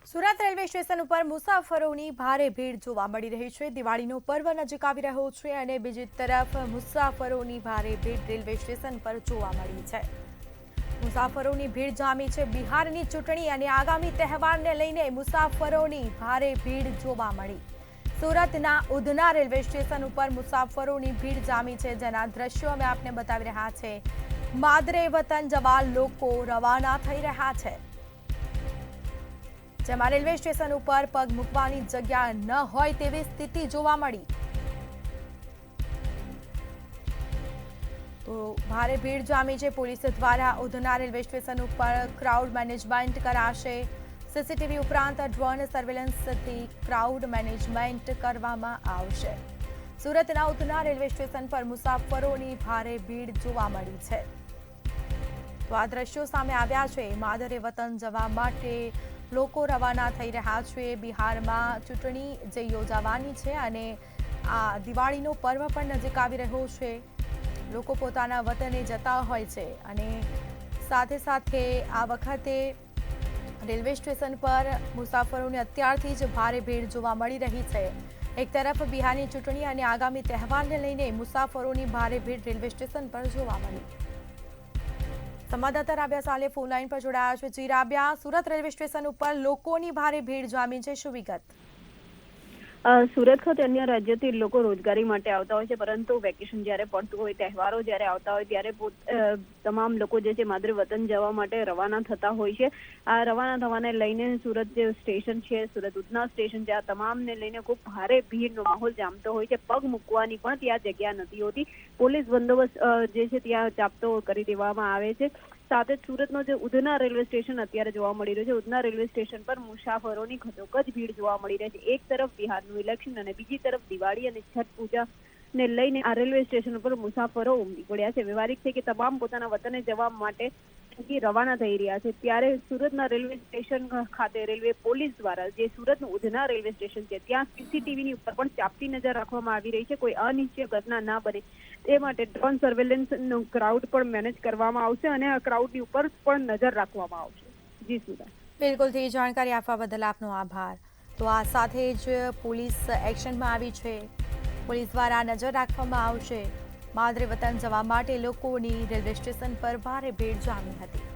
Surat railway station ઉપર મુસાફરોની ભારે ભીડ જોવા મળી રહી છે। દિવાળીનો પર્વ નજીક આવી રહ્યો છે અને બીજી તરફ મુસાફરોની ભારે ભીડ રેલવે સ્ટેશન પર જોવા મળી છે। મુસાફરોની ભીડ જામી છે। બિહારની ચૂંટણી અને આગામી તહેવારને લઈને મુસાફરોની ભારે ભીડ જોવા મળી। સુરતના ઉધના રેલવે સ્ટેશન ઉપર મુસાફરોની ભીડ જામી છે, જેના દ્રશ્યો અમે આપને બતાવી રહ્યા છે। માદરે વતન જવા લોકો રવાના થઈ રહ્યા છે, જેમાં રેલવે સ્ટેશન ઉપર પગ મૂકવાની જગ્યા ન હોય તેવી સ્થિતિ જોવા મળી। તો ભારે ભીડ જામી છે। પોલીસ દ્વારા ઉધના રેલવે સ્ટેશન ઉપર ક્રાઉડ મેનેજમેન્ટ કરાશે। સીસીટીવી ઉપરાંત ડ્રોન સર્વેલન્સથી ક્રાઉડ મેનેજમેન્ટ કરવામાં આવશે। સુરતના ઉધના રેલવે સ્ટેશન પર મુસાફરોની ભારે ભીડ જોવા મળી છે। તો આ દ્રશ્યો સામે આવ્યા છે। માદરે વતન જવા માટે લોકો રવાના થઈ રહ્યા છે। બિહારમાં ચૂંટણી જે યોજાવાની છે અને આ દિવાળીનો પર્વ પણ નજીક આવી રહ્યો છે। લોકો પોતાના વતને જતા હોય છે અને સાથે સાથે આ વખતે રેલવે સ્ટેશન પર મુસાફરોની અત્યારથી જ ભારે ભીડ જોવા મળી રહી છે। એક તરફ બિહારની ચૂંટણી અને આગામી તહેવારને લઈને મુસાફરોની ભારે ભીડ રેલવે સ્ટેશન પર જોવા મળી। સંવાદદાતા રાબિયા સાલે ફોન લાઈન પર જોડાયા છે। જી રાબિયા, સુરત રેલવે સ્ટેશન ઉપર લોકોની ભારે ભીડ જામી છે, શું વિગત? સુરત ખાતે અન્ય રાજ્યોથી લોકો રોજગારી માટે આવતા હોય છે, પરંતુ વેકેશન જ્યારે પડતું હોય, તહેવારો જ્યારે આવતા હોય ત્યારે તમામ લોકો જે છે માદરે વતન જવા માટે રવાના થતા હોય છે। આ રવાના થવાને લઈને સુરત જે સ્ટેશન છે, સુરત ઉધના સ્ટેશન છે, આ તમામને લઈને ખૂબ ભારે ભીડનો માહોલ જામતો હોય છે। પગ મૂકવાની પણ ત્યાં જગ્યા નથી હોતી। પોલીસ બંદોબસ્ત જે છે ત્યાં ચાંપતો કરી દેવામાં આવે છે। સાથે જ સુરતનો જે ઉધના રેલવે સ્ટેશન અત્યારે જોવા મળી રહ્યું છે, ઉધના રેલવે સ્ટેશન પર મુસાફરોની ખચોખચ ભીડ જોવા મળી રહી છે। એક તરફ બિહારનું ઇલેક્શન અને બીજી તરફ દિવાળી અને છઠ પૂજાને લઈને આ રેલવે સ્ટેશન પર મુસાફરો ઉમટી પડ્યા છે। વ્યવહારિક છે કે તમામ પોતાના વતને જવા માટે રવાના થઈ રહ્યા છે। ત્યારે સુરતના રેલવે સ્ટેશન ખાતે રેલવે પોલીસ દ્વારા જે સુરતનું ઉધના રેલવે સ્ટેશન છે ત્યાં સીસીટીવીની ઉપર પણ ચાંપતી નજર રાખવામાં આવી રહી છે। કોઈ અનિચ્છનીય ઘટના ના બને તે માટે ડ્રોન સર્વેલન્સનો ક્રાઉડ પણ મેનેજ કરવામાં આવશે અને આ ક્રાઉડની ઉપર પણ નજર રાખવામાં આવશે। જી સુધા, બિલકુલ, તે જાણકારી આપવા બદલ આપનો આભાર। તો આ સાથે જ પોલીસ એક્શનમાં આવી છે। પોલીસ દ્વારા નજર રાખવામાં આવશે। માદરે વતન જવા માટે લોકોની રેલવે સ્ટેશન પર ભારે ભીડ જામી હતી।